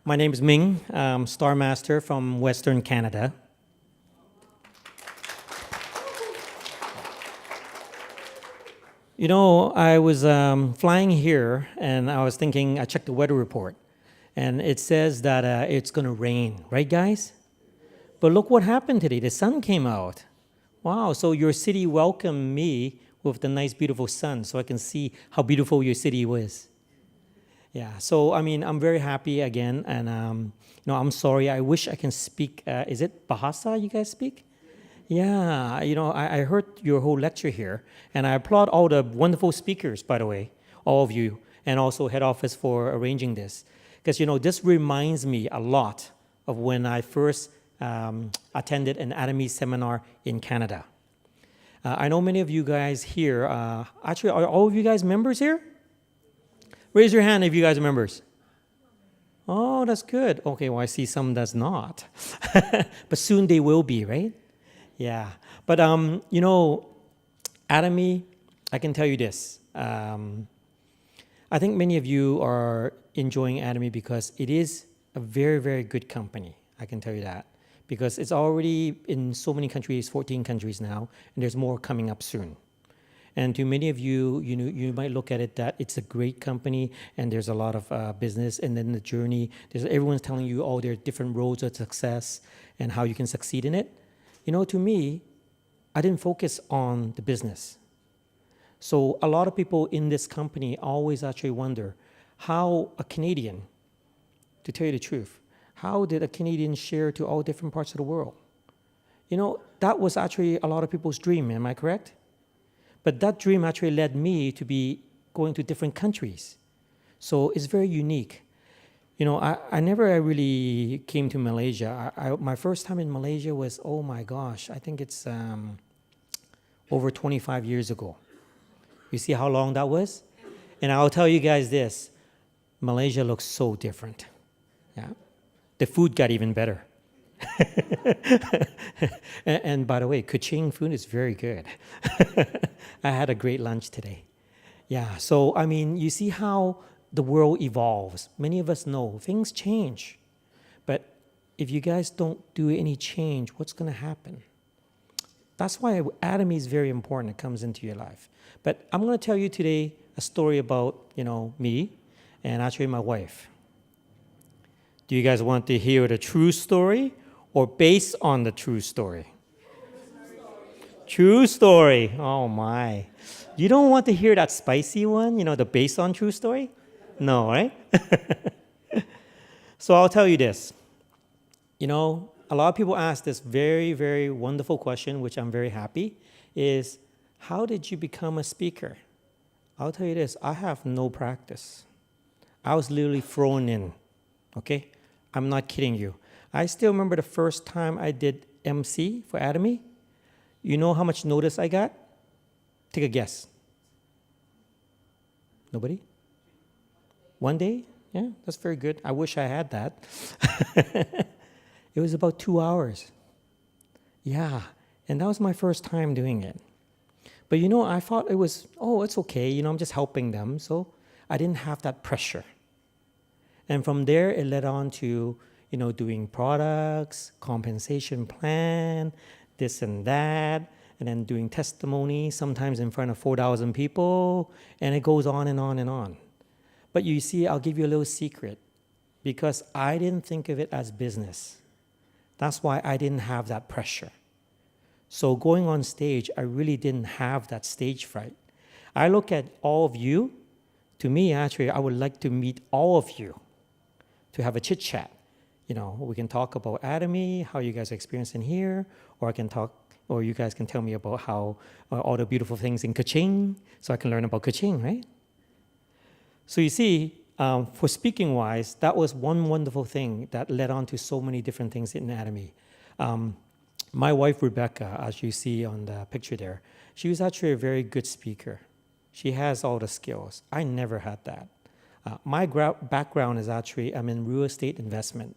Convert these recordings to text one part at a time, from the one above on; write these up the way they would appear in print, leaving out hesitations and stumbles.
My name is Ming, Star Master from Western Canada. You know, I was flying here and I was thinking, I checked the weather report and it says that it's going to rain, right, guys? But look what happened today. The sun came out. Wow, so your city welcomed me with the nice, beautiful sun so I can see how beautiful your city was. Yeah, so I mean, I'm very happy again, and I'm sorry. I wish I can speak. Is it Bahasa you guys speak? Yeah, I heard your whole lecture here, and I applaud all the wonderful speakers, by the way, all of you, and also head office for arranging this, because this reminds me a lot of when I first attended an Atomy seminar in Canada. I know many of you guys here. Actually, are all of you guys members here? Raise your hand if you guys are members. Oh, that's good. Okay, well, I see some that's not. But soon they will be, right? Yeah. But, Atomy, I can tell you this. I think many of you are enjoying Atomy because it is a very, very good company. I can tell you that. Because it's already in so many countries, 14 countries now, and there's more coming up soon. And to many of you, you might look at it that it's a great company and there's a lot of business, and then the journey, everyone's telling you all their different roads of success and how you can succeed in it. To me, I didn't focus on the business. So a lot of people in this company always actually wonder how a Canadian, to tell you the truth, how did a Canadian share to all different parts of the world? That was actually a lot of people's dream, am I correct? But that dream actually led me to be going to different countries. So it's very unique. I never really came to Malaysia. My first time in Malaysia was, oh my gosh, I think it's over 25 years ago. You see how long that was? And I'll tell you guys this, Malaysia looks so different. Yeah, the food got even better. and by the way, Kuching food is very good. I had a great lunch today. Yeah, so I mean, you see how the world evolves. Many of us know things change. But if you guys don't do any change, what's going to happen? That's why Atomy is very important. It comes into your life. But I'm going to tell you today a story about, me and actually my wife. Do you guys want to hear the true story or based on the true story? True story. Oh my. You don't want to hear that spicy one, the based on true story? No, right? So I'll tell you this. A lot of people ask this very, very wonderful question, which I'm very happy, is how did you become a speaker? I'll tell you this, I have no practice. I was literally thrown in, okay? I'm not kidding you. I still remember the first time I did MC for Atomy. You know how much notice I got? Take a guess. Nobody? One day? Yeah, that's very good. I wish I had that. It was about 2 hours. Yeah, and that was my first time doing it. But I thought it was, it's okay. I'm just helping them. So I didn't have that pressure. And from there, it led on to, doing products, compensation plan, this and that, and then doing testimony, sometimes in front of 4,000 people, and it goes on and on and on. But you see, I'll give you a little secret, because I didn't think of it as business. That's why I didn't have that pressure. So going on stage, I really didn't have that stage fright. I look at all of you. To me, actually, I would like to meet all of you to have a chit-chat. We can talk about Atomy, how you guys are experiencing here, or you guys can tell me about how all the beautiful things in Kuching, so I can learn about Kuching, right? So you see, for speaking-wise, that was one wonderful thing that led on to so many different things in Atomy. My wife, Rebecca, as you see on the picture there, she was actually a very good speaker. She has all the skills. I never had that. My background is actually, I'm in real estate investment,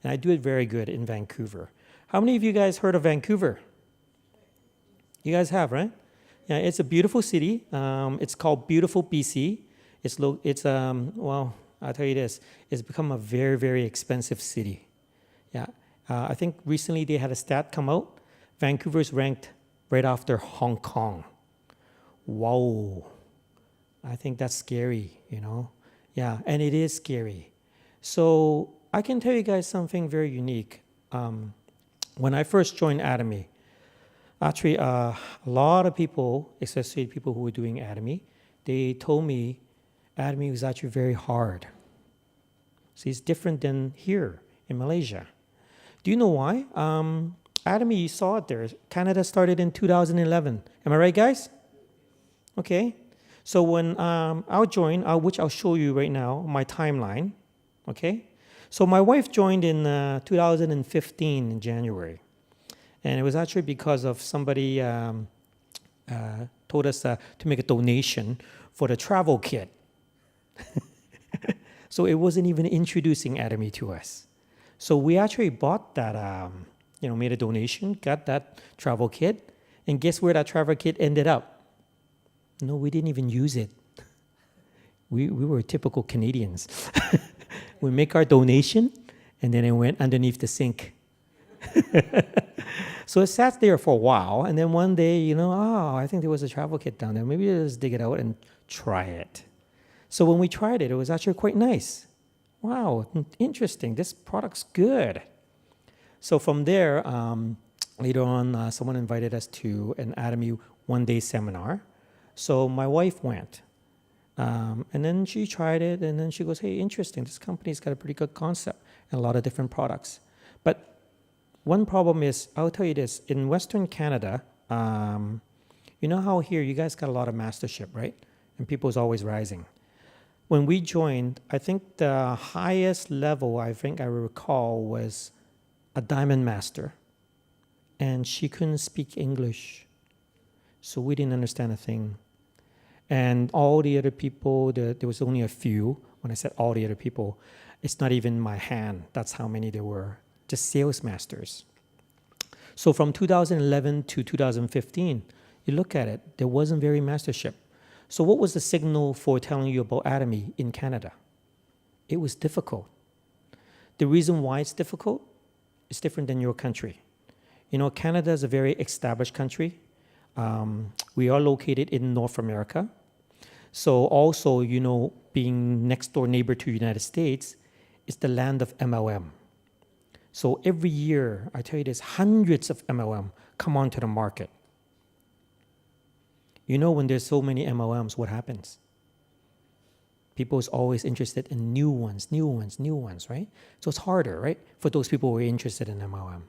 and I do it very good in Vancouver. How many of you guys heard of Vancouver? You guys have, right? Yeah, it's a beautiful city. It's called beautiful BC. It's I'll tell you this, it's become a very, very expensive city. Yeah. I think recently they had a stat come out. Vancouver's ranked right after Hong Kong. Wow. I think that's scary, you know? Yeah, and it is scary. So I can tell you guys something very unique. When I first joined Atomy, actually, a lot of people, especially people who were doing Atomy, they told me Atomy was actually very hard. See, it's different than here in Malaysia. Do you know why? Atomy, you saw it there. Canada started in 2011. Am I right, guys? Okay. So when I'll join, which I'll show you right now, my timeline. Okay. So my wife joined in 2015 in January. And it was actually because of somebody told us to make a donation for the travel kit. So it wasn't even introducing Atomy to us. So we actually bought that, made a donation, got that travel kit, and guess where that travel kit ended up? No, we didn't even use it. We were typical Canadians. We make our donation, and then it went underneath the sink. So it sat there for a while, and then one day, I think there was a travel kit down there. Maybe let's dig it out and try it. So when we tried it, it was actually quite nice. Wow, interesting. This product's good. So from there, later on, someone invited us to an Atomy one-day seminar. So my wife went. And then she tried it, and then she goes, hey, interesting. This company's got a pretty good concept and a lot of different products. But one problem is, I'll tell you this, in Western Canada, you know how here you guys got a lot of mastership, right? And people's always rising. When we joined, I think the highest level I recall was a diamond master. And she couldn't speak English. So we didn't understand a thing. And all the other people, there was only a few. When I said all the other people, it's not even my hand. That's how many there were. Just sales masters. So from 2011 to 2015, you look at it, there wasn't very mastership. So what was the signal for telling you about Atomy in Canada? It was difficult. The reason why it's difficult is different than your country. Canada is a very established country. We are located in North America. So also, being next door neighbor to the United States, it's the land of MLM. So every year, I tell you this, hundreds of MLM come onto the market. When there's so many MLMs, what happens? People is always interested in new ones, right? So it's harder, right? For those people who are interested in MLM.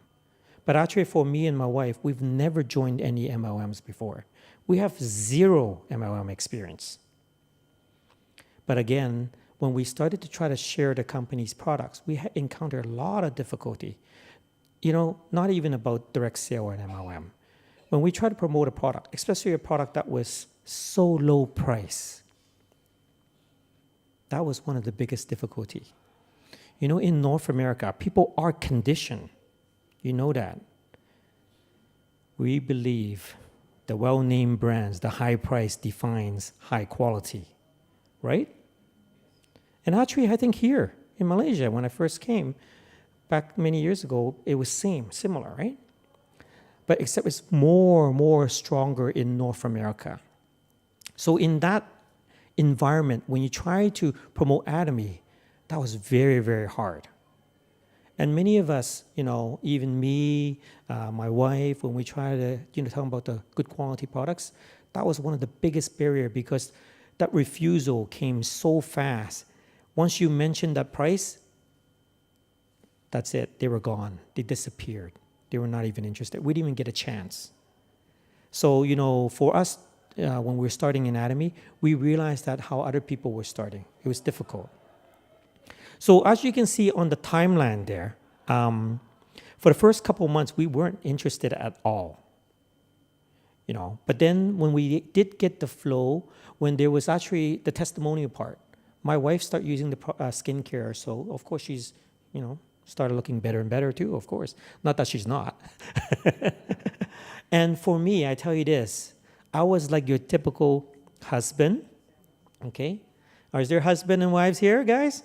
But actually for me and my wife, we've never joined any MLMs before. We have zero MLM experience. But again, when we started to try to share the company's products, we encountered a lot of difficulty. Not even about direct sale or MLM. When we try to promote a product, especially a product that was so low price, that was one of the biggest difficulty. In North America, people are conditioned. You know that. We believe the well-named brands, the high price defines high quality, right? And actually, I think here in Malaysia, when I first came, back many years ago, it was similar, right? But except it's more stronger in North America. So in that environment, when you try to promote Atomy, that was very, very hard. And many of us, even me, my wife, when we try to, talk about the good quality products, that was one of the biggest barriers because that refusal came so fast. Once you mentioned that price, that's it. They were gone. They disappeared. They were not even interested. We didn't even get a chance. So, for us, when we were starting in Atomy, we realized that how other people were starting. It was difficult. So as you can see on the timeline there, for the first couple of months, we weren't interested at all. But then when we did get the flow, when there was actually the testimonial part, my wife started using the skincare. So, of course, she's, started looking better and better too, of course. Not that she's not. And for me, I tell you this, I was like your typical husband, okay? Are there husband and wives here, guys?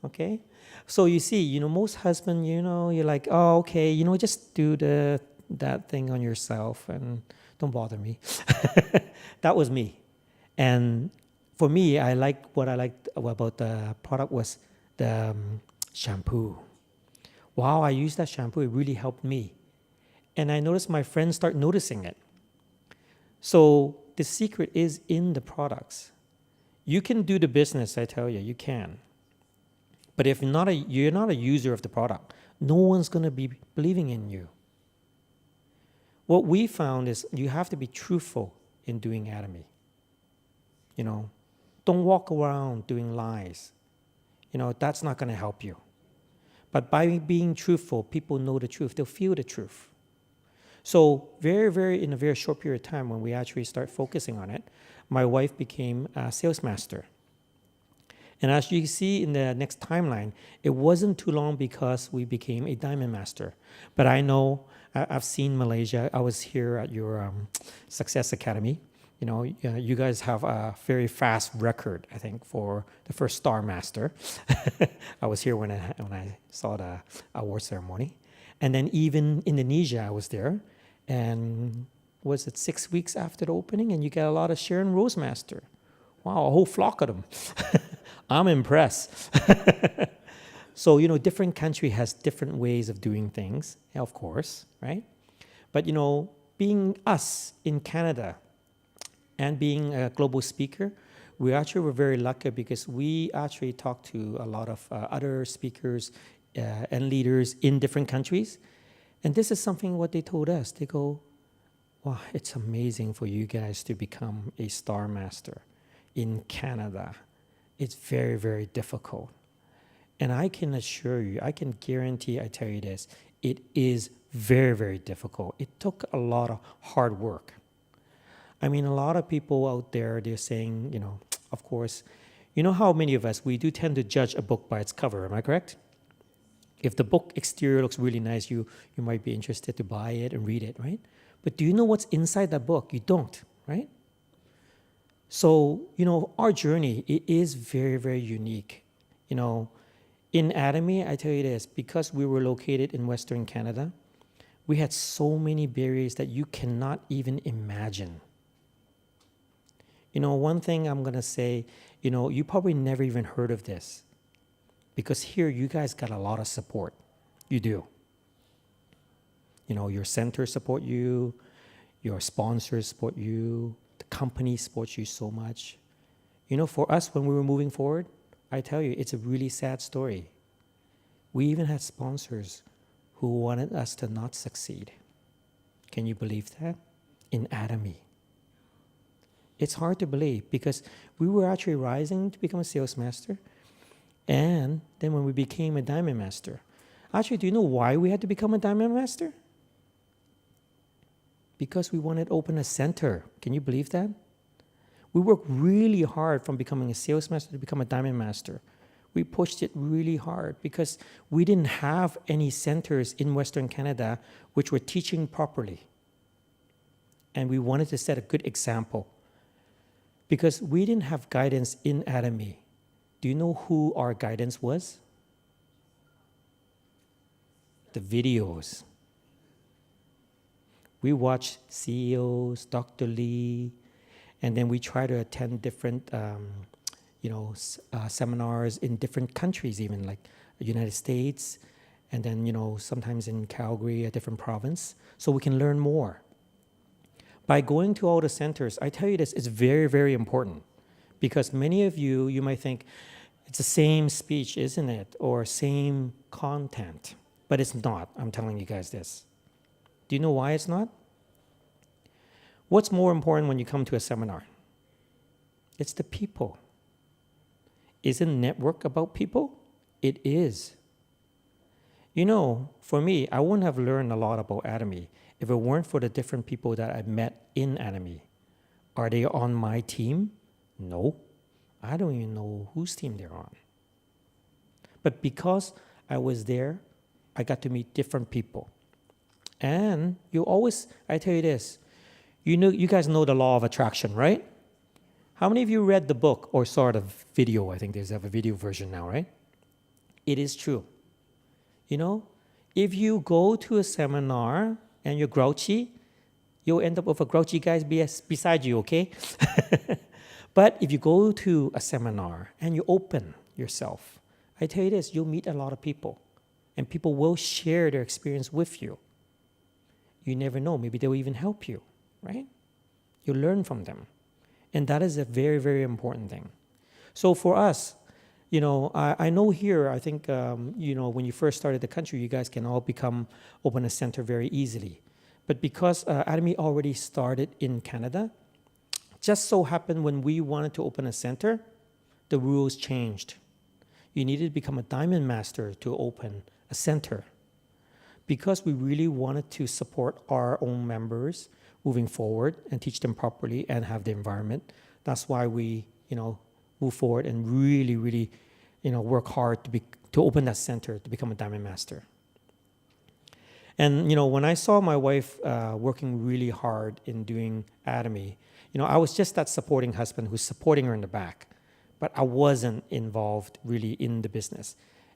Okay. So you see, most husband, you're like, oh, okay, just do that thing on yourself and don't bother me. That was me. And for me, what I liked about the product was the shampoo. Wow, I used that shampoo. It really helped me. And I noticed my friends start noticing it. So the secret is in the products. You can do the business, I tell you, you can. But if you're not a user of the product, no one's going to be believing in you. What we found is you have to be truthful in doing Atomy. Don't walk around doing lies. That's not going to help you. But by being truthful, people know the truth. They'll feel the truth. So in a very short period of time, when we actually start focusing on it, my wife became a sales master. And as you see in the next timeline, it wasn't too long because we became a diamond master. But I know, I've seen Malaysia. I was here at your Success Academy. You guys have a very fast record, I think, for the first Star Master. I was here when I saw the award ceremony. And then even Indonesia, I was there. And was it 6 weeks after the opening? And you get a lot of Sharon Rose Master. Wow, a whole flock of them. I'm impressed. So, different country has different ways of doing things, of course, right? But, being us in Canada and being a global speaker, we actually were very lucky because we actually talked to a lot of other speakers and leaders in different countries. And this is something what they told us. They go, wow, it's amazing for you guys to become a Star Master in Canada. It's very, very difficult. And I can assure you, I can guarantee, I tell you this, it is very, very difficult. It took a lot of hard work. I mean, a lot of people out there, they're saying, of course, how many of us, we do tend to judge a book by its cover, am I correct? If the book exterior looks really nice, you might be interested to buy it and read it, right? But do you know what's inside that book? You don't, right? So, our journey, it is very, very unique. In Atomy, I tell you this, because we were located in Western Canada, we had so many barriers that you cannot even imagine. One thing I'm going to say, you probably never even heard of this. Because here, you guys got a lot of support. You do. Your center support you. Your sponsors support you. The company supports you so much. For us, when we were moving forward, I tell you, it's a really sad story. We even had sponsors who wanted us to not succeed. Can you believe that? In Atomy. It's hard to believe because we were actually rising to become a sales master. And then when we became a diamond master. Actually, do you know why we had to become a diamond master? Because we wanted to open a center. Can you believe that? We worked really hard from becoming a sales master to become a diamond master. We pushed it really hard because we didn't have any centers in Western Canada which were teaching properly. And we wanted to set a good example because we didn't have guidance in Atomy. Do you know who our guidance was? The videos. We watch CEOs, Dr. Lee, and then we try to attend different, seminars in different countries, even like the United States, and then, sometimes in Calgary, a different province, so we can learn more. By going to all the centers, I tell you this, it's very, very important because many of you might think it's the same speech, isn't it? Or same content, but it's not. I'm telling you guys this. Do you know why it's not? What's more important when you come to a seminar? It's the people. Isn't network about people? It is. For me, I wouldn't have learned a lot about Atomy if it weren't for the different people that I met in Atomy. Are they on my team? No. I don't even know whose team they're on. But because I was there, I got to meet different people. And I tell you this, you guys know the law of attraction, right? How many of you read the book or saw the video? I think there's a video version now, right? It is true. You know, if you go to a seminar and you're grouchy, you'll end up with a grouchy guy beside you, okay? But if you go to a seminar and you open yourself, I tell you this, you'll meet a lot of people. And people will share their experience with you. You never know, maybe they'll even help you, right? You learn from them. And that is a very, very important thing. So for us, you know, I know here, I think, you know, when you first started the country, you guys can all open a center very easily. But because Atomy already started in Canada, just so happened when we wanted to open a center, the rules changed. You needed to become a Diamond Master to open a center. Because we really wanted to support our own members moving forward and teach them properly and have the environment, that's why we, you know, move forward and really, really, you know, work hard to open that center to become a Diamond Master. And, you know, when I saw my wife working really hard in doing Atomy, you know, I was just that supporting husband who's supporting her in the back, but I wasn't involved really in the business.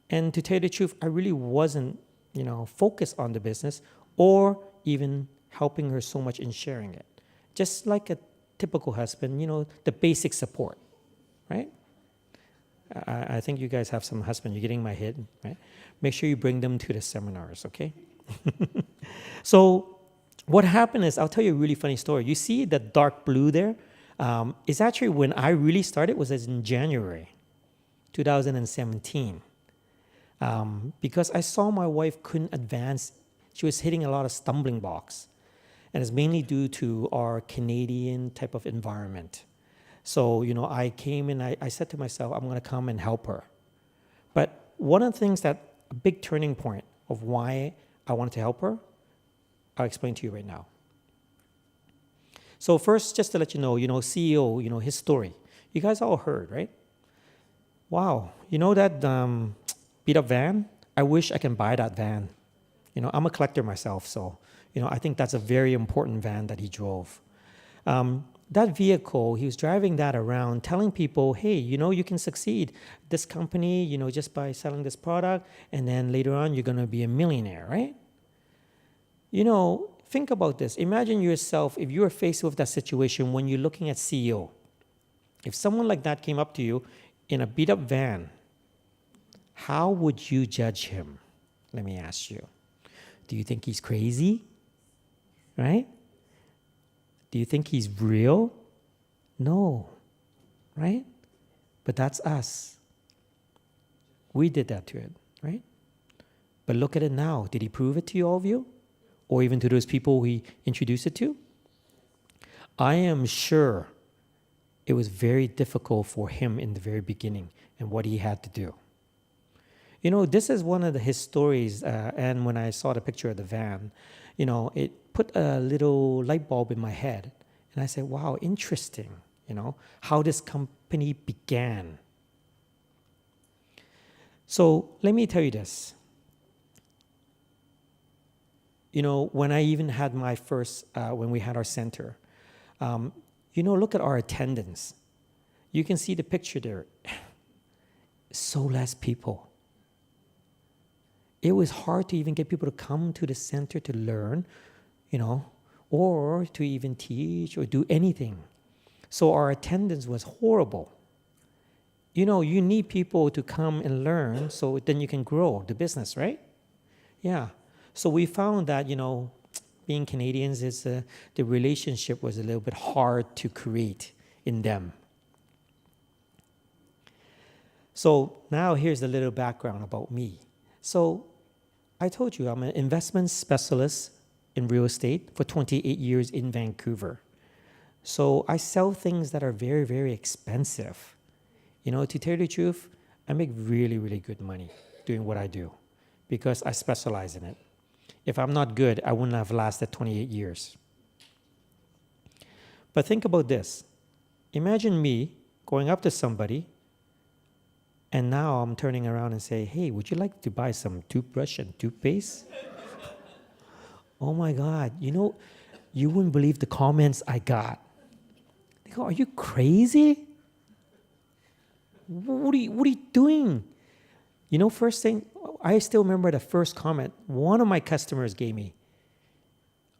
And to tell you the truth, I really wasn't, you know, focused on the business or even helping her so much in sharing it. Just like a typical husband, you know, the basic support, right? I think you guys have some husband. You're getting my head, right? Make sure you bring them to the seminars, okay? So what happened is, I'll tell you a really funny story. You see the dark blue there? It's actually when I really started was in January 2017. Because I saw my wife couldn't advance. She was hitting a lot of stumbling blocks. And it's mainly due to our Canadian type of environment. So, you know, I came and I said to myself, I'm going to come and help her. But one of the things that, a big turning point of why I wanted to help her, I'll explain to you right now. So first, just to let you know, CEO, you know, his story. You guys all heard, right? Wow, you know that beat up van? I wish I can buy that van. You know, I'm a collector myself, so, you know, I think that's a very important van that he drove. That vehicle, he was driving that around, telling people, hey, you know, you can succeed. This company, you know, just by selling this product, and then later on, you're going to be a millionaire, right? You know, think about this. Imagine yourself, if you were faced with that situation when you're looking at CEO. If someone like that came up to you in a beat-up van, how would you judge him? Let me ask you. Do you think he's crazy? Right? Do you think he's real? No. Right? But that's us. We did that to it, right? But look at it now. Did he prove it to you, all of you? Or even to those people he introduced it to? I am sure it was very difficult for him in the very beginning and what he had to do. You know, this is one of his stories, and when I saw the picture of the van, you know, it put a little light bulb in my head. And I said, wow, interesting, you know, how this company began. So let me tell you this. You know, when I even had my first, when we had our center, you know, look at our attendance. You can see the picture there. So less people. It was hard to even get people to come to the center to learn, you know, or to even teach or do anything. So our attendance was horrible. You know, you need people to come and learn so then you can grow the business, right? Yeah. So we found that, you know, being Canadians, is the relationship was a little bit hard to create in them. So now here's a little background about me. So I told you I'm an investment specialist in real estate for 28 years in Vancouver. So I sell things that are very, very expensive. You know, to tell you the truth, I make really, really good money doing what I do because I specialize in it. If I'm not good, I wouldn't have lasted 28 years. But think about this. Imagine me going up to somebody and now I'm turning around and say, hey, would you like to buy some toothbrush and toothpaste? Oh my God, you know, you wouldn't believe the comments I got. They go, are you crazy? What are you doing? You know, first thing, I still remember the first comment one of my customers gave me.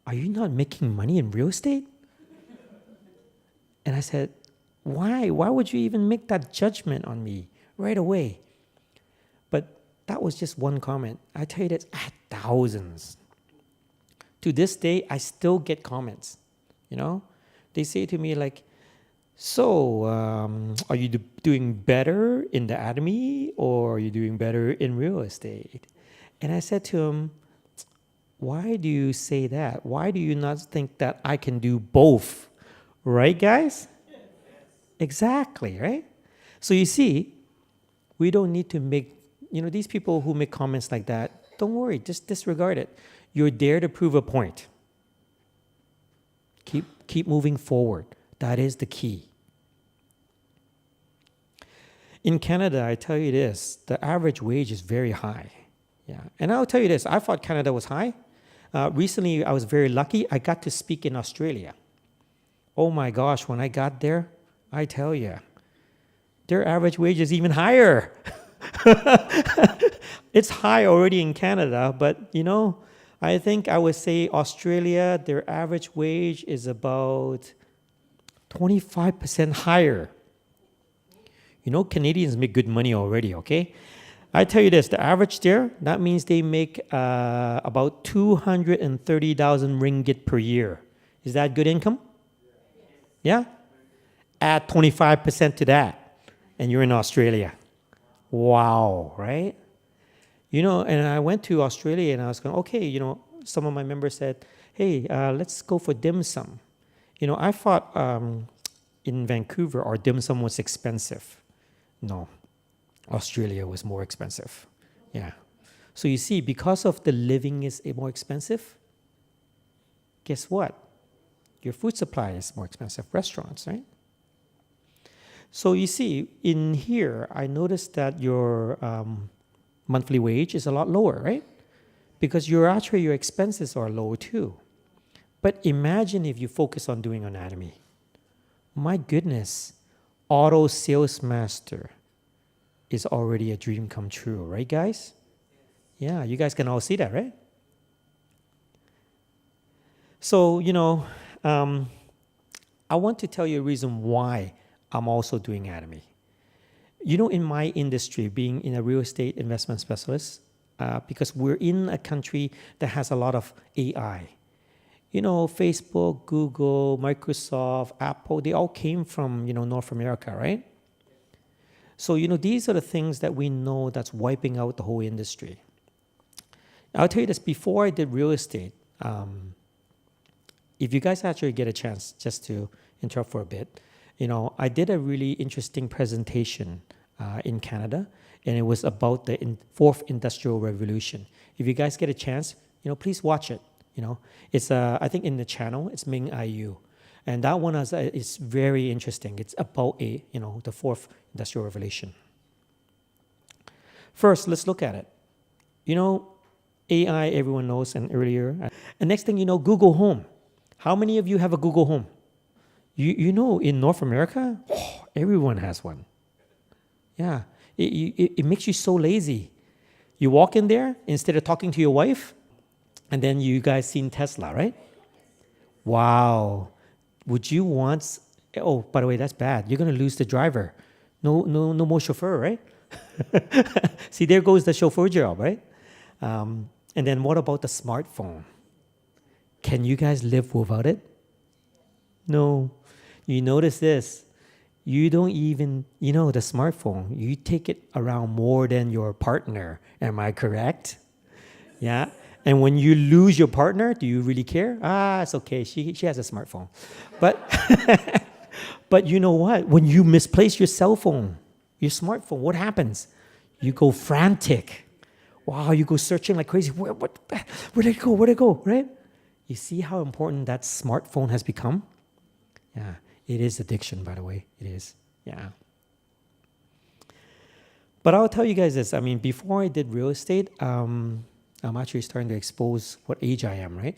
Are you not making money in real estate? And I said, why? Why would you even make that judgment on me right away? But that was just one comment. I tell you this, I had thousands. To this day, I still get comments, you know? They say to me like, so, are you doing better in the Atomy or are you doing better in real estate? And I said to him, why do you say that? Why do you not think that I can do both? Right, guys? Yes. Exactly, right? So you see, we don't need to make, these people who make comments like that, don't worry, just disregard it. You're there to prove a point. Keep moving forward. That is the key. In Canada, I tell you this, the average wage is very high. Yeah, and I'll tell you this, I thought Canada was high. Recently, I was very lucky. I got to speak in Australia. Oh my gosh, when I got there, I tell you, their average wage is even higher. It's high already in Canada, but I think I would say Australia, their average wage is about 25% higher. Canadians make good money already, okay? I tell you this, the average there, that means they make about 230,000 ringgit per year. Is that good income? Yeah? Add 25% to that, and you're in Australia. Wow, right? And I went to Australia and I was going, okay, some of my members said, hey, let's go for dim sum. I thought in Vancouver, our dim sum was expensive. No, Australia was more expensive. Yeah. So you see, because of the living is more expensive, guess what? Your food supply is more expensive. Restaurants, right? So you see, in here, I noticed that your monthly wage is a lot lower, right? Because your expenses are low too. But imagine if you focus on doing anatomy. My goodness, auto sales master is already a dream come true, right, guys? Yeah, you guys can all see that, right? So, I want to tell you a reason why I'm also doing Atomy. In my industry, being in a real estate investment specialist, because we're in a country that has a lot of AI. Facebook, Google, Microsoft, Apple, they all came from, North America, right? So, these are the things that we know that's wiping out the whole industry. I'll tell you this, before I did real estate, if you guys actually get a chance, just to interrupt for a bit, I did a really interesting presentation in Canada, and it was about the fourth industrial revolution. If you guys get a chance, please watch it. It's I think in the channel, it's Ming IU. And that one is very interesting. It's about the fourth industrial revolution. First, let's look at it. AI, everyone knows, and earlier. And next thing Google Home. How many of you have a Google Home? In North America, everyone has one. Yeah, it makes you so lazy. You walk in there, instead of talking to your wife, and then you guys seen Tesla, right? Wow. Would you want... Oh, by the way, that's bad. You're going to lose the driver. No more chauffeur, right? See, there goes the chauffeur job, right? And then what about the smartphone? Can you guys live without it? No. You notice this. You don't even, the smartphone, you take it around more than your partner. Am I correct? Yeah. And when you lose your partner, do you really care? It's okay. She has a smartphone. But but you know what? When you misplace your cell phone, your smartphone, what happens? You go frantic. Wow, you go searching like crazy. Where did it go? Where did it go? Right? You see how important that smartphone has become? Yeah, it is addiction, by the way. It is. Yeah. But I'll tell you guys this. Before I did real estate, I'm actually starting to expose what age I am, right?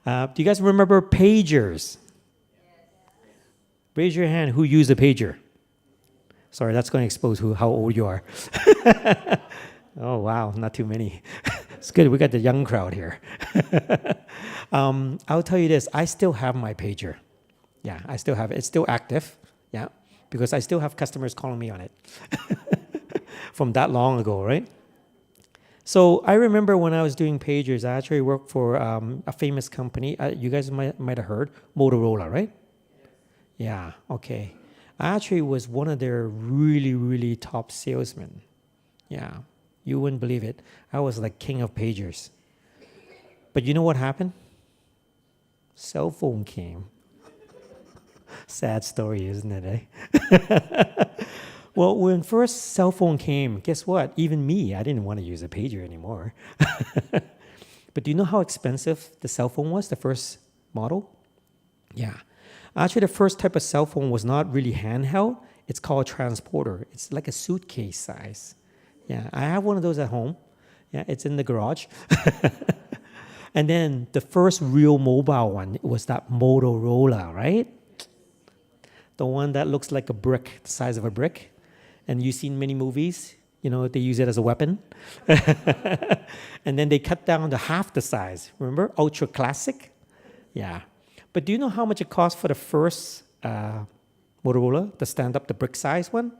Do you guys remember pagers? Raise your hand who used a pager. Sorry, that's going to expose how old you are. Oh, wow, not too many. It's good, we got the young crowd here. I'll tell you this, I still have my pager. Yeah, I still have it. It's still active, yeah, because I still have customers calling me on it from that long ago, right? So I remember when I was doing pagers, I actually worked for a famous company. You guys might have heard, Motorola, right? Yeah, okay. I actually was one of their really, really top salesmen. Yeah, you wouldn't believe it. I was like king of pagers. But you know what happened? Cell phone came. Sad story, isn't it, eh? Well, when first cell phone came, guess what? Even me, I didn't want to use a pager anymore. But do you know how expensive the cell phone was, the first model? Yeah. Actually, the first type of cell phone was not really handheld. It's called a transporter. It's like a suitcase size. Yeah, I have one of those at home. Yeah, it's in the garage. And then the first real mobile one was that Motorola, right? The one that looks like a brick, the size of a brick. And you've seen many movies, they use it as a weapon. And then they cut down to half the size. Remember? Ultra classic? Yeah. But do you know how much it cost for the first Motorola, the stand-up, the brick size one?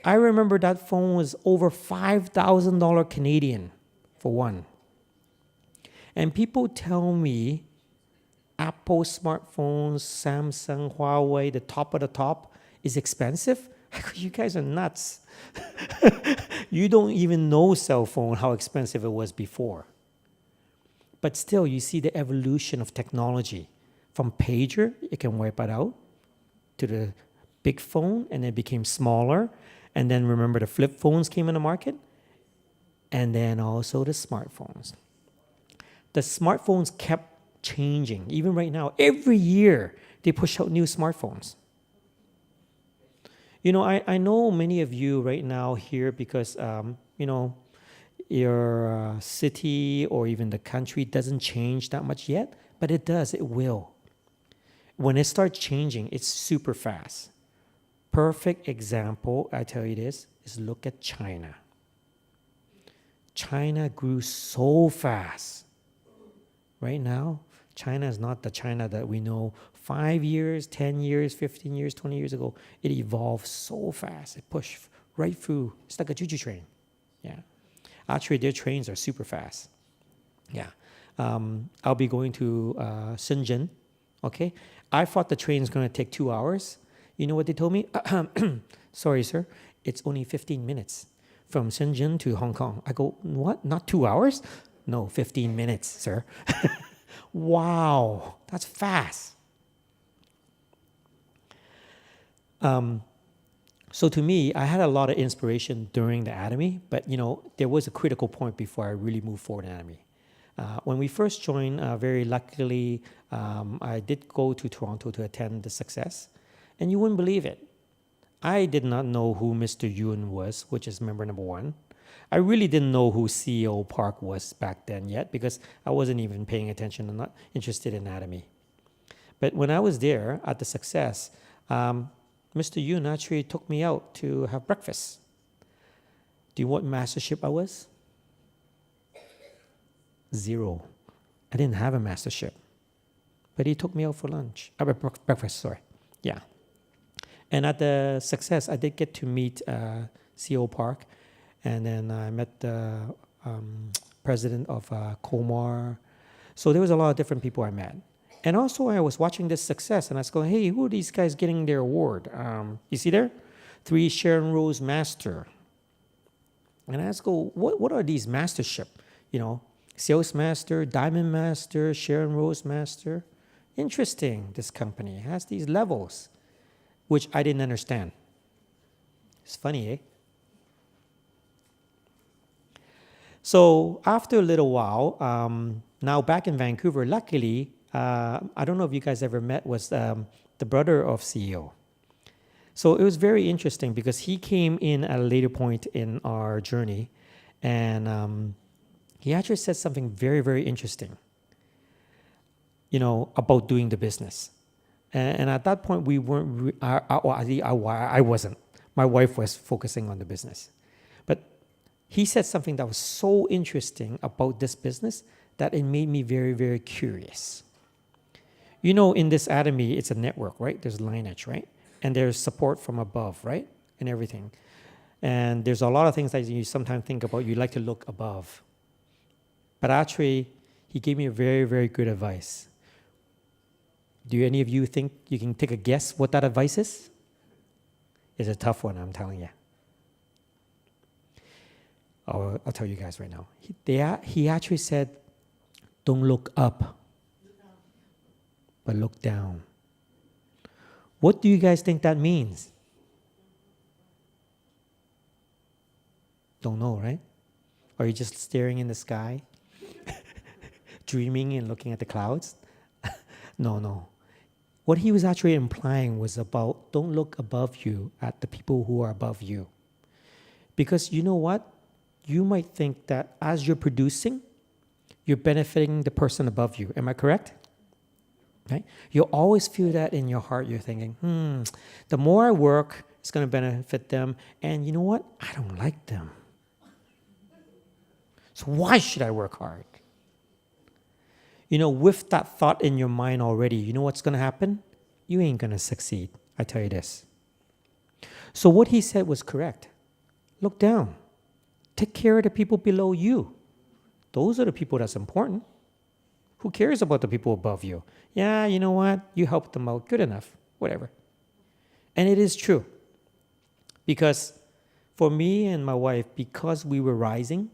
I remember that phone was over $5,000 Canadian for one. And people tell me Apple smartphones, Samsung, Huawei, the top of the top is expensive. You guys are nuts. You don't even know cell phone, how expensive it was before. But still, you see the evolution of technology. From pager, it can wipe it out, to the big phone, and it became smaller. And then remember the flip phones came in the market. And then also the smartphones. The smartphones kept changing. Even right now, every year, they push out new smartphones. I know many of you right now here because, your city or even the country doesn't change that much yet, but it does, it will. When it starts changing, it's super fast. Perfect example, I tell you this, is look at China. China grew so fast. Right now, China is not the China that we know 5 years, 10 years, 15 years, 20 years ago. It evolved so fast. It pushed right through. It's like a choo-choo train. Yeah. Actually, their trains are super fast. Yeah. I'll be going to Shenzhen. Okay. I thought the train's going to take 2 hours. You know what they told me? Sorry, sir. It's only 15 minutes from Shenzhen to Hong Kong. I go, what? Not 2 hours? No, 15 minutes, sir. Wow, that's fast. So to me, I had a lot of inspiration during the Atomy, but there was a critical point before I really moved forward in Atomy. When we first joined, very luckily, I did go to Toronto to attend the success, and you wouldn't believe it. I did not know who Mr. Yoon was, which is member number 1. I really didn't know who CEO Park was back then yet because I wasn't even paying attention and not interested in Atomy. But when I was there at the success, Mr. Yoon actually took me out to have breakfast. Do you know what mastership I was? 0. I didn't have a mastership. But he took me out for lunch. Breakfast, sorry. Yeah. And at the success, I did get to meet CEO Park. And then I met the president of Comar. So there was a lot of different people I met. And also I was watching this success and I was going, hey, who are these guys getting their award? You see there? 3 Sharon Rose Master. And I go, what are these mastership? Sales Master, Diamond Master, Sharon Rose Master. Interesting, this company has these levels, which I didn't understand. It's funny, eh? So after a little while, now back in Vancouver, luckily, I don't know if you guys ever met, was the brother of CEO. So it was very interesting because he came in at a later point in our journey, and he actually said something very, very interesting, about doing the business. And at that point, we weren't, I wasn't. My wife was focusing on the business. But he said something that was so interesting about this business that it made me very, very curious. You know, in this Atomy, it's a network, right? There's lineage, right? And there's support from above, right? And everything. And there's a lot of things that you sometimes think about. You like to look above. But actually, he gave me a very, very good advice. Do any of you think you can take a guess what that advice is? It's a tough one, I'm telling you. I'll tell you guys right now. He actually said, don't look up, but look down. What do you guys think that means? Don't know, right? Are you just staring in the sky, dreaming and looking at the clouds? No. What he was actually implying was about don't look above you at the people who are above you. Because you know what? You might think that as you're producing, you're benefiting the person above you. Am I correct? Right? You'll always feel that in your heart. You're thinking, the more I work, it's going to benefit them. And you know what? I don't like them. So why should I work hard? You know, with that thought in your mind already, you know what's going to happen? You ain't going to succeed. I tell you this. So what he said was correct. Look down. Take care of the people below you. Those are the people that's important. Who cares about the people above you? Yeah, you know what? You helped them out. Good enough. Whatever. And it is true. Because for me and my wife, because we were rising,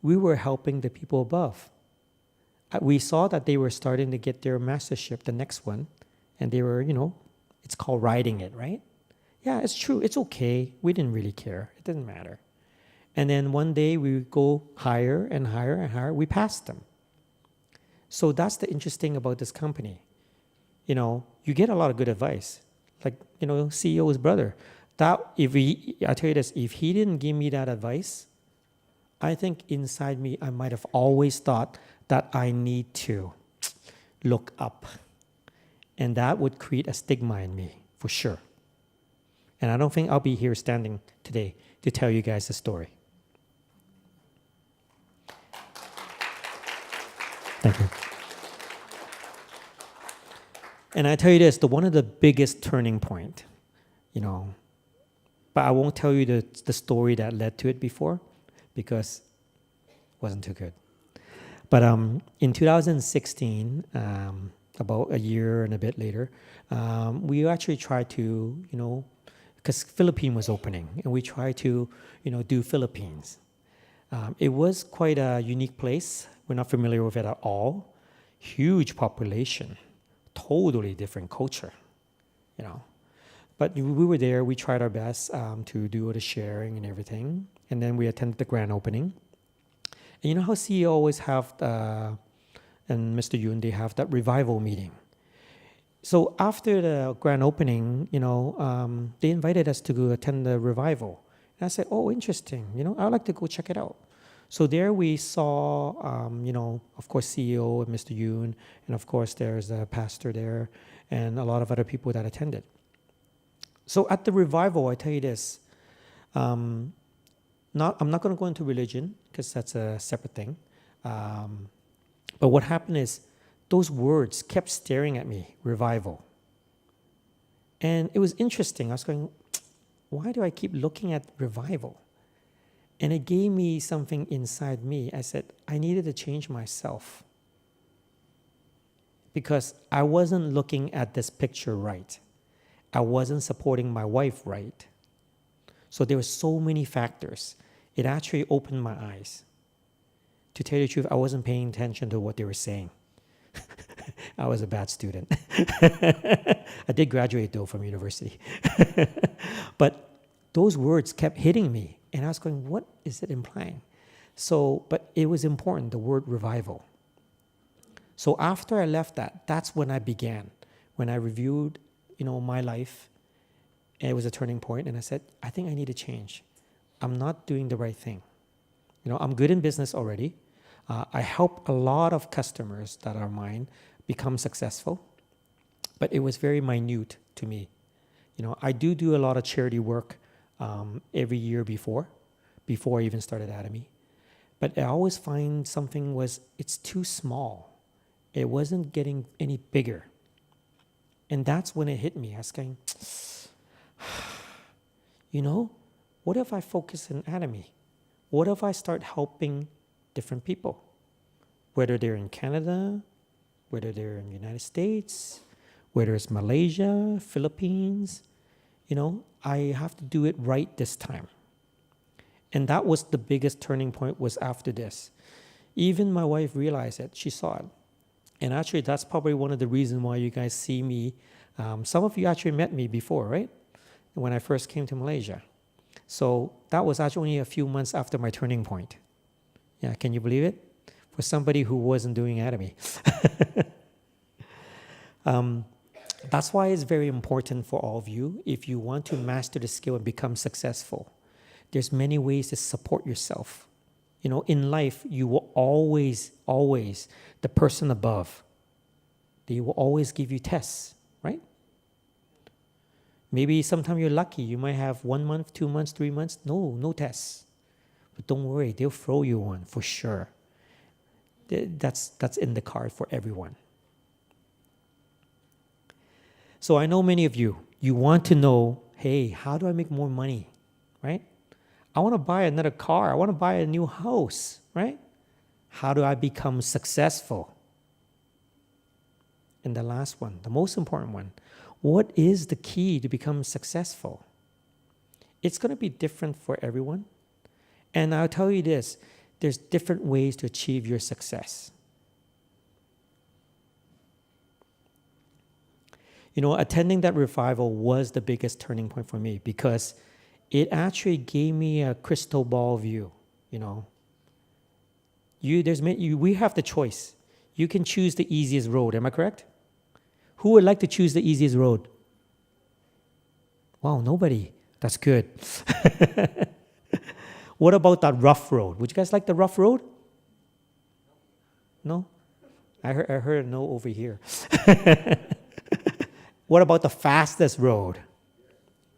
we were helping the people above. We saw that they were starting to get their mastership, the next one, and they were, it's called riding it, right? Yeah, it's true. It's okay. We didn't really care. It didn't matter. And then one day we would go higher and higher and higher. We passed them. So that's the interesting about this company. You get a lot of good advice. Like, CEO's brother. I tell you this, if he didn't give me that advice, I think inside me, I might have always thought that I need to look up. And that would create a stigma in me, for sure. And I don't think I'll be here standing today to tell you guys the story. Thank you. And I tell you this, one of the biggest turning point, but I won't tell you the story that led to it before, because it wasn't too good. But in 2016, about a year and a bit later, we actually tried to, because Philippines was opening, and we tried to, do Philippines. It was quite a unique place. We're not familiar with it at all. Huge population, totally different culture, But we were there. We tried our best to do all the sharing and everything. And then we attended the grand opening. And you know how CEO always have, and Mr. Yoon, they have that revival meeting. So after the grand opening, they invited us to go attend the revival. And I said, oh, interesting. I'd like to go check it out. So there we saw, of course, CEO and Mr. Yoon, and of course there's a pastor there, and a lot of other people that attended. So at the revival, I tell you this, I'm not going to go into religion because that's a separate thing. But what happened is those words kept staring at me, revival. And it was interesting. I was going, why do I keep looking at revival? And it gave me something inside me. I said, I needed to change myself because I wasn't looking at this picture right. I wasn't supporting my wife right. So there were so many factors. It actually opened my eyes. To tell you the truth, I wasn't paying attention to what they were saying. I was a bad student. I did graduate, though, from university. But those words kept hitting me. And I was going, what is it implying? But it was important, the word revival. So after I left that's when I began. When I reviewed, my life, and it was a turning point, and I said, I think I need to change. I'm not doing the right thing. I'm good in business already. I help a lot of customers that are mine become successful. but it was very minute to me. I do a lot of charity work every year before I even started Atomy. But I always find it's too small. It wasn't getting any bigger. And that's when it hit me. I was going, what if I focus on Atomy? What if I start helping different people? Whether they're in Canada, whether they're in the United States, whether it's Malaysia, Philippines, I have to do it right this time. And that was the biggest turning point was after this. Even my wife realized it. She saw it. And actually, that's probably one of the reasons why you guys see me. Some of you actually met me before, right? When I first came to Malaysia. So that was actually only a few months after my turning point. Yeah, can you believe it? For somebody who wasn't doing Atomy. That's why it's very important for all of you, if you want to master the skill and become successful, there's many ways to support yourself. In life, you will always, the person above, they will always give you tests, right? Maybe sometime you're lucky. You might have 1 month, 2 months, 3 months. No tests. But don't worry, they'll throw you one for sure. That's in the card for everyone. So I know many of you want to know, hey, how do I make more money, right? I want to buy another car. I want to buy a new house, right? How do I become successful? And the last one, the most important one, what is the key to become successful? It's going to be different for everyone. And I'll tell you this, there's different ways to achieve your success. Attending that revival was the biggest turning point for me because it actually gave me a crystal ball view, We have the choice. You can choose the easiest road, am I correct? Who would like to choose the easiest road? Wow, nobody. That's good. What about that rough road? Would you guys like the rough road? No? I heard a no over here. What about the fastest road?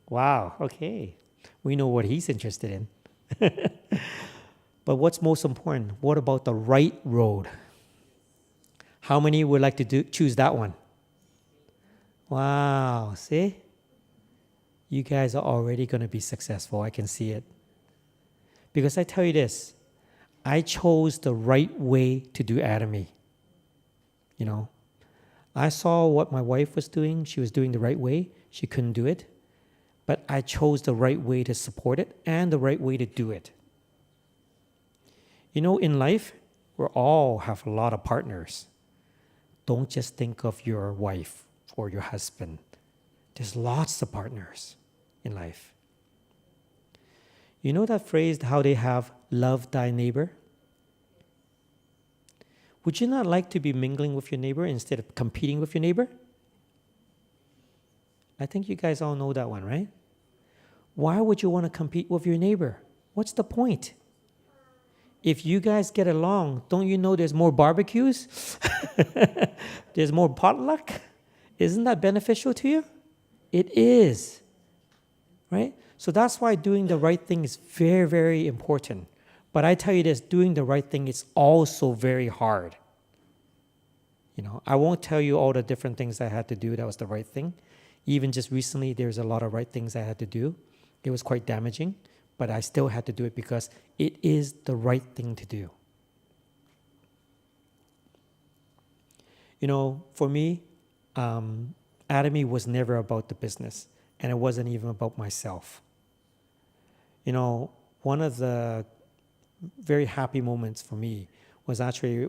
Wow, okay. We know what he's interested in. But what's most important? What about the right road? How many would like to choose that one? Wow, see? You guys are already going to be successful. I can see it. Because I tell you this, I chose the right way to do Atomy. I saw what my wife was doing. She was doing the right way. She couldn't do it. But I chose the right way to support it and the right way to do it. In life, we all have a lot of partners. Don't just think of your wife or your husband. There's lots of partners in life. You know that phrase, how they have love thy neighbor? Would you not like to be mingling with your neighbor instead of competing with your neighbor? I think you guys all know that one, right? Why would you want to compete with your neighbor? What's the point? If you guys get along, don't you know there's more barbecues? There's more potluck? Isn't that beneficial to you? It is, right? So that's why doing the right thing is very, very important. But I tell you this, doing the right thing is also very hard. I won't tell you all the different things I had to do that was the right thing. Even just recently, there's a lot of right things I had to do. It was quite damaging, but I still had to do it because it is the right thing to do. For me, Atomy was never about the business, and it wasn't even about myself. One of the very happy moments for me was actually,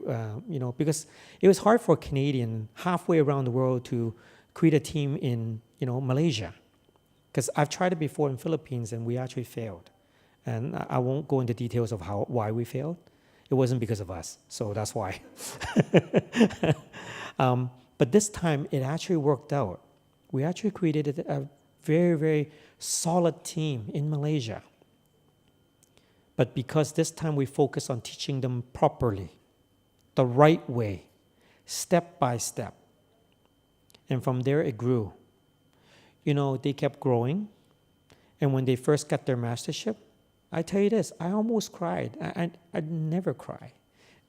because it was hard for a Canadian halfway around the world to create a team in, Malaysia. Because I've tried it before in Philippines and we actually failed. And I won't go into details of why we failed. It wasn't because of us, so that's why. But this time, it actually worked out. We actually created a very, very solid team in Malaysia. But because this time we focus on teaching them properly, the right way, step by step. And from there, it grew. They kept growing. And when they first got their mastership, I tell you this, I almost cried. I'd never cry.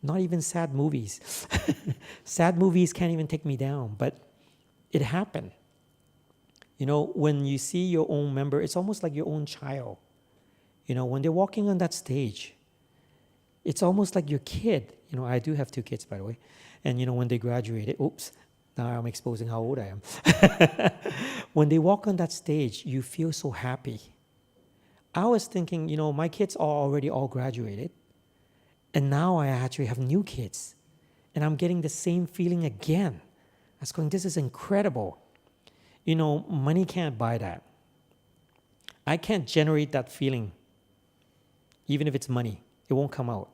Not even sad movies. Sad movies can't even take me down, but it happened. When you see your own member, it's almost like your own child. When they're walking on that stage, it's almost like your kid. I do have 2 kids, by the way. And, when they graduated, oops, now I'm exposing how old I am. When they walk on that stage, you feel so happy. I was thinking, my kids are already all graduated. And now I actually have new kids. And I'm getting the same feeling again. I was going, this is incredible. Money can't buy that. I can't generate that feeling. Even if it's money, it won't come out.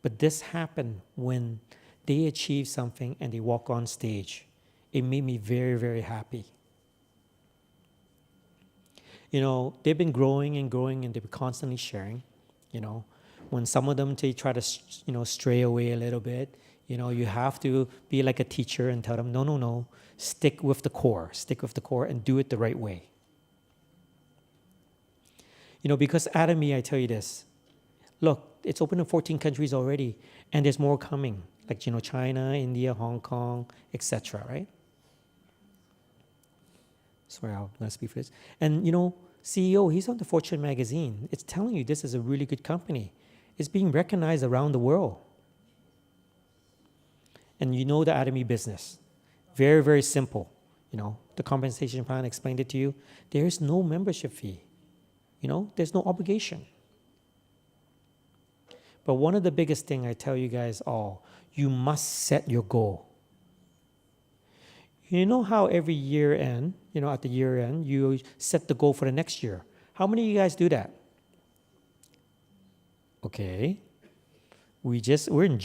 But this happened when they achieve something and they walk on stage. It made me very, very happy. They've been growing and growing, and they've been constantly sharing. When some of them they try to, stray away a little bit, you have to be like a teacher and tell them, no, stick with the core and do it the right way. Because Atomy, I tell you this, look, it's open in 14 countries already, and there's more coming, like, China, India, Hong Kong, etc., right? Sorry, I'm going to speak for this. And, CEO, he's on the Fortune magazine. It's telling you this is a really good company. It's being recognized around the world. And the Atomy business. Very, very simple. The compensation plan explained it to you. There is no membership fee. There's no obligation. But one of the biggest thing I tell you guys all, you must set your goal. How every year end, at the year end, you set the goal for the next year. How many of you guys do that? Okay. We're in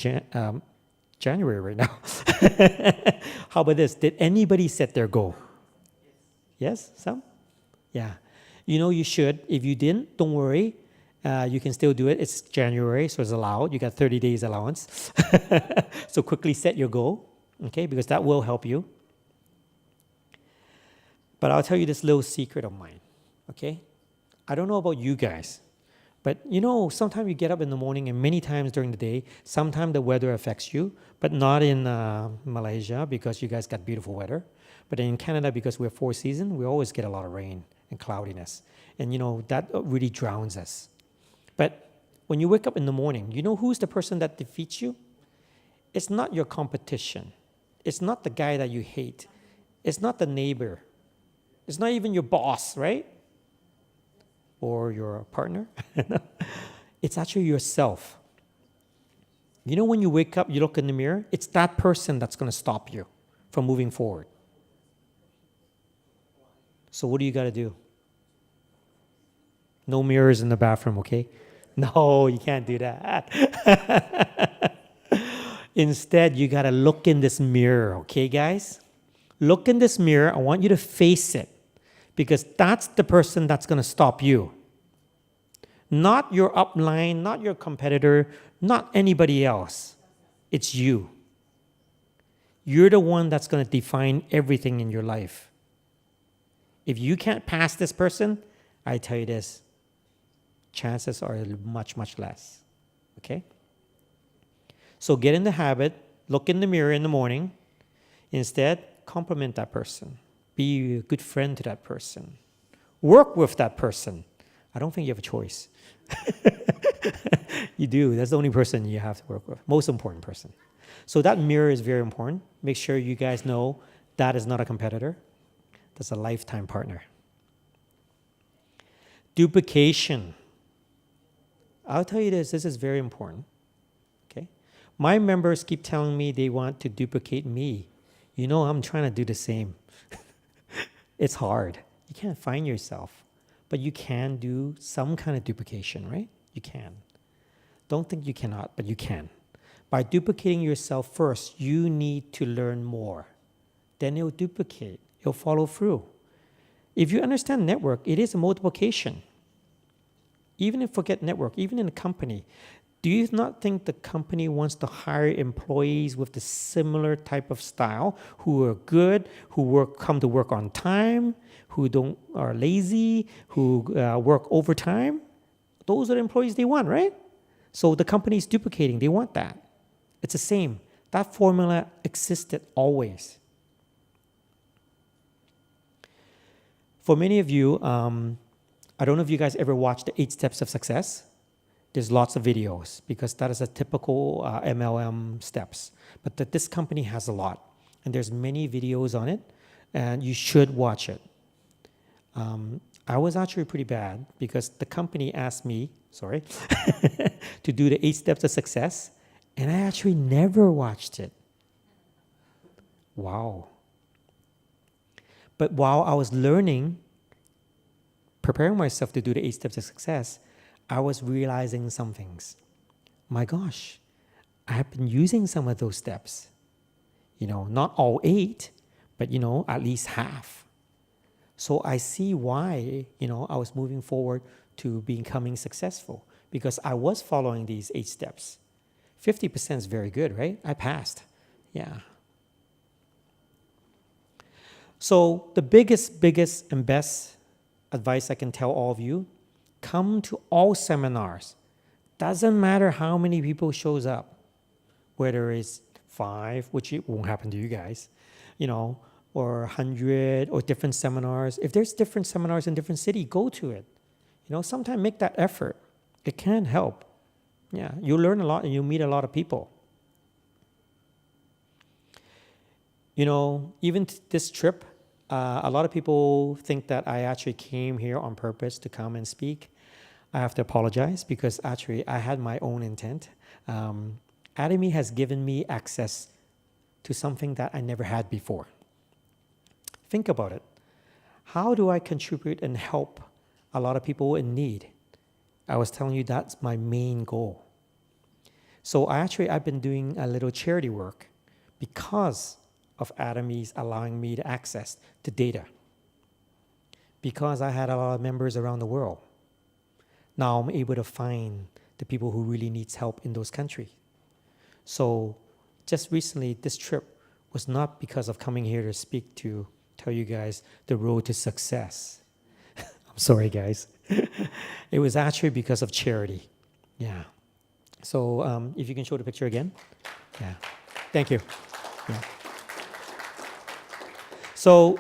January right now. How about this? Did anybody set their goal? Yes? Some? Yeah. You should. If you didn't, don't worry. You can still do it. It's January, so it's allowed. You got 30 days allowance. So quickly set your goal, okay? Because that will help you. But I'll tell you this little secret of mine, okay? I don't know about you guys, but sometimes you get up in the morning, and many times during the day, sometimes the weather affects you, but not in Malaysia because you guys got beautiful weather. But in Canada, because we're 4 seasons, we always get a lot of rain and cloudiness. And that really drowns us. But when you wake up in the morning, who's the person that defeats you? It's not your competition. It's not the guy that you hate. It's not the neighbor. It's not even your boss, right? Or your partner. It's actually yourself. When you wake up, you look in the mirror, it's that person that's going to stop you from moving forward. So what do you got to do? No mirrors in the bathroom, okay? No, you can't do that. Instead, you got to look in this mirror, okay, guys? Look in this mirror. I want you to face it, because that's the person that's going to stop you. Not your upline, not your competitor, not anybody else. It's you. You're the one that's going to define everything in your life. If you can't pass this person, I tell you this, chances are much, much less. Okay? So get in the habit, look in the mirror in the morning. Instead, compliment that person. Be a good friend to that person. Work with that person. I don't think you have a choice. You do. That's the only person you have to work with. Most important person. So that mirror is very important. Make sure you guys know that is not a competitor. That's a lifetime partner. Duplication. I'll tell you this is very important. Okay? My members keep telling me they want to duplicate me. I'm trying to do the same. It's hard. You can't find yourself. But you can do some kind of duplication, right? You can. Don't think you cannot, but you can. By duplicating yourself first, you need to learn more. Then it'll duplicate. It'll follow through. If you understand network, it is a multiplication. Even if forget network, even in a company, Do you not think the company wants to hire employees with the similar type of style, who are good, come to work on time, who don't are lazy, who work overtime? Those are the employees they want, right? So the company is duplicating. They want that. It's the same. That formula existed always. For many of you, I don't know if you guys ever watched the 8 Steps of Success. There's lots of videos because that is a typical MLM steps. But this company has a lot. And there's many videos on it. And you should watch it. I was actually pretty bad because the company asked me, to do the 8 Steps of Success. And I actually never watched it. Wow. But while I was learning, preparing myself to do the 8 Steps of Success, I was realizing some things. My gosh, I have been using some of those steps. Not all 8, but at least half. So I see why, I was moving forward to becoming successful because I was following these 8 steps. 50% is very good, right? I passed. Yeah. So the biggest and best advice I can tell all of you, come to all seminars. Doesn't matter how many people shows up, whether it's 5, which it won't happen to you guys, or 100 or different seminars. If there's different seminars in different city, go to it. Sometimes make that effort. It can help. Yeah, you learn a lot and you meet a lot of people. Even this trip, a lot of people think that I actually came here on purpose to come and speak. I have to apologize because actually I had my own intent. Atomy has given me access to something that I never had before. Think about it. How do I contribute and help a lot of people in need? I was telling you that's my main goal. So I've been doing a little charity work because of Atomy's allowing me to access to data. Because I had a lot of members around the world. Now I'm able to find the people who really needs help in those countries. So just recently, this trip was not because of coming here to speak to tell you guys the road to success. I'm sorry, guys. It was actually because of charity. Yeah. So if you can show the picture again. Yeah. Thank you. Yeah. So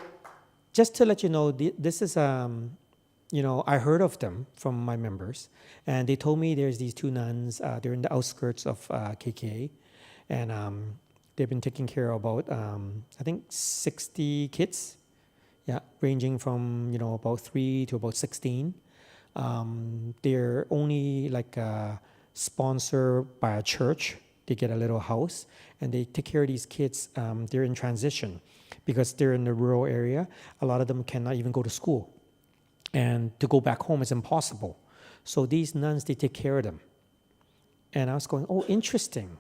just to let you know, this is, I heard of them from my members. And they told me there's these 2 nuns. They're in the outskirts of KK. And they've been taking care of about, I think, 60 kids. Yeah, ranging from, about 3 to about 16. They're only sponsored by a church. They get a little house and they take care of these kids. They're in transition because they're in the rural area. A lot of them cannot even go to school. And to go back home is impossible. So these nuns, they take care of them. And I was going, oh, interesting.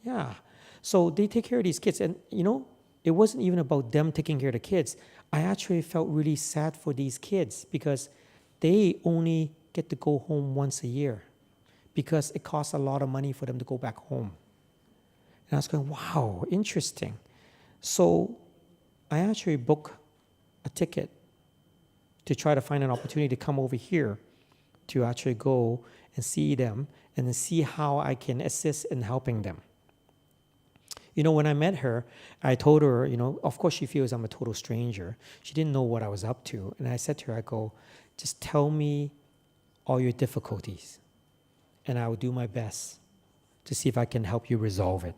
Yeah. So they take care of these kids. And, it wasn't even about them taking care of the kids. I actually felt really sad for these kids because they only get to go home once a year because it costs a lot of money for them to go back home. And I was going, wow, interesting. So I actually booked a ticket to try to find an opportunity to come over here to actually go and see them and then see how I can assist in helping them. When I met her, I told her, of course she feels I'm a total stranger. She didn't know what I was up to. And I said to her, I go, just tell me all your difficulties. And I will do my best to see if I can help you resolve it.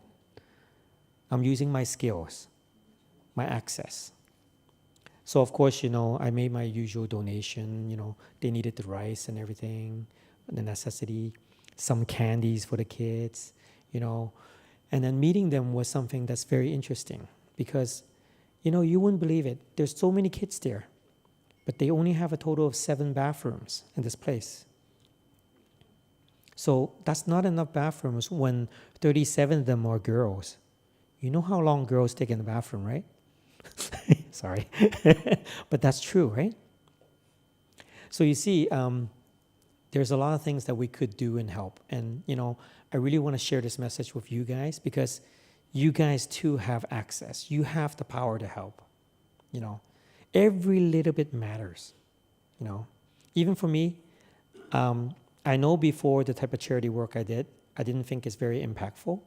I'm using my skills, my access. So of course, I made my usual donation. They needed the rice and everything, the necessity, some candies for the kids, And then meeting them was something that's very interesting because, you wouldn't believe it. There's so many kids there, but they only have a total of 7 bathrooms in this place. So that's not enough bathrooms when 37 of them are girls. You know how long girls take in the bathroom, right? Sorry. But that's true, right? So you see, there's a lot of things that we could do and help. And, I really want to share this message with you guys because you guys too have access. You have the power to help. Every little bit matters. Even for me, I know before the type of charity work I did, I didn't think it's very impactful,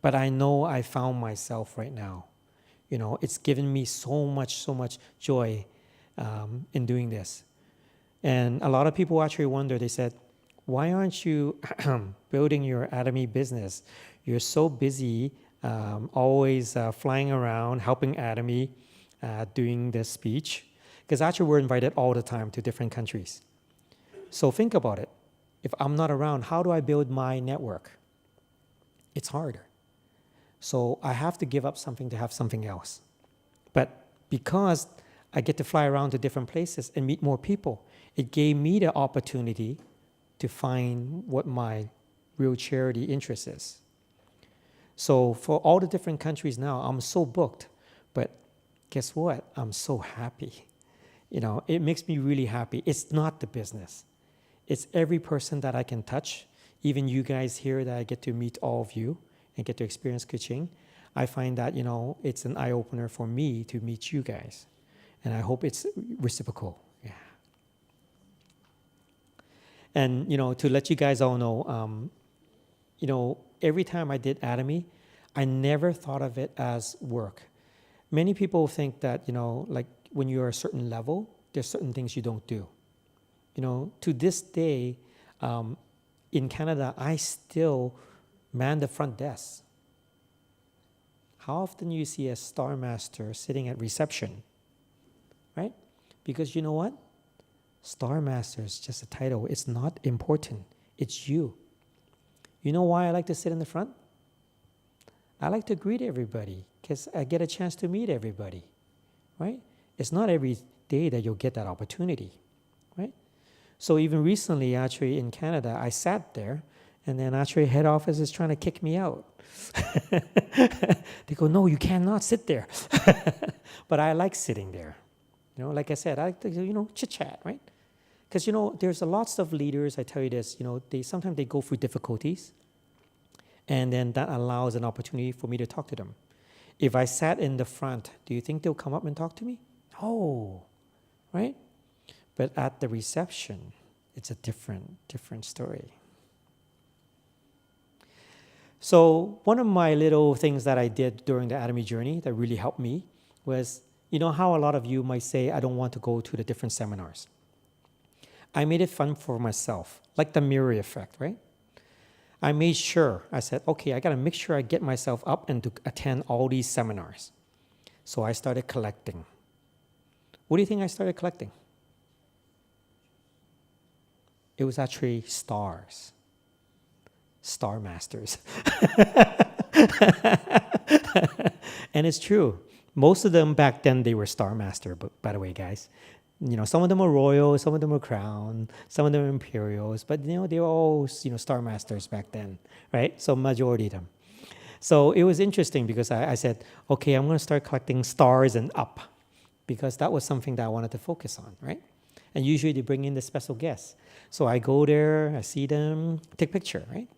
but I know I found myself right now. It's given me so much joy in doing this. And a lot of people actually wonder, they said, why aren't you building your Atomy business? You're so busy, always flying around, helping Atomy, doing this speech. Because actually we're invited all the time to different countries. So think about it. If I'm not around, how do I build my network? It's harder. So I have to give up something to have something else. But because I get to fly around to different places and meet more people, it gave me the opportunity to find what my real charity interest is. So for all the different countries now, I'm so booked. But guess what? I'm so happy. It makes me really happy. It's not the business. It's every person that I can touch, even you guys here that I get to meet all of you and get to experience Kuching. I find that, it's an eye-opener for me to meet you guys. And I hope it's reciprocal. Yeah. And, to let you guys all know, every time I did Atomy, I never thought of it as work. Many people think that, like when you're a certain level, there's certain things you don't do. To this day, in Canada, I still man the front desk. How often you see a Star Master sitting at reception, right? Because you know what? Star Master is just a title. It's not important. It's you. You know why I like to sit in the front? I like to greet everybody because I get a chance to meet everybody, right? It's not every day that you'll get that opportunity, right? So even recently, actually, in Canada, I sat there, and then actually head office is trying to kick me out. They go, no, you cannot sit there. But I like sitting there. Like I said, I like to, chit-chat, right? Because, there's a lots of leaders, I tell you this, sometimes they go through difficulties, and then that allows an opportunity for me to talk to them. If I sat in the front, do you think they'll come up and talk to me? No, right? But at the reception, it's a different story. So one of my little things that I did during the Atomy journey that really helped me was, how a lot of you might say, I don't want to go to the different seminars. I made it fun for myself, like the mirror effect, right? I made sure, I said, okay, I got to make sure I get myself up and to attend all these seminars. So I started collecting. What do you think I started collecting? It was actually stars. Star Masters. And it's true. Most of them back then, they were Star Master, but by the way, guys. Some of them are royal, some of them are crown, some of them are imperials, but they were all Star Masters back then, right? So majority of them. So it was interesting because I said, okay, I'm going to start collecting stars and up because that was something that I wanted to focus on, right? And usually they bring in the special guests. So I go there, I see them, take a picture, right?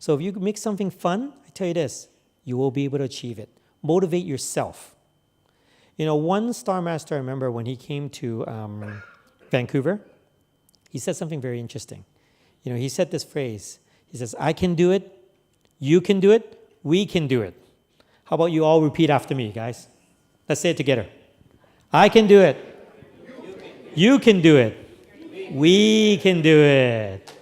So if you make something fun, I tell you this, you will be able to achieve it. Motivate yourself. One Star Master, I remember when he came to Vancouver, he said something very interesting. He said this phrase. He says, I can do it, you can do it, we can do it. How about you all repeat after me, guys? Let's say it together. I can do it. You can do it. We can do it.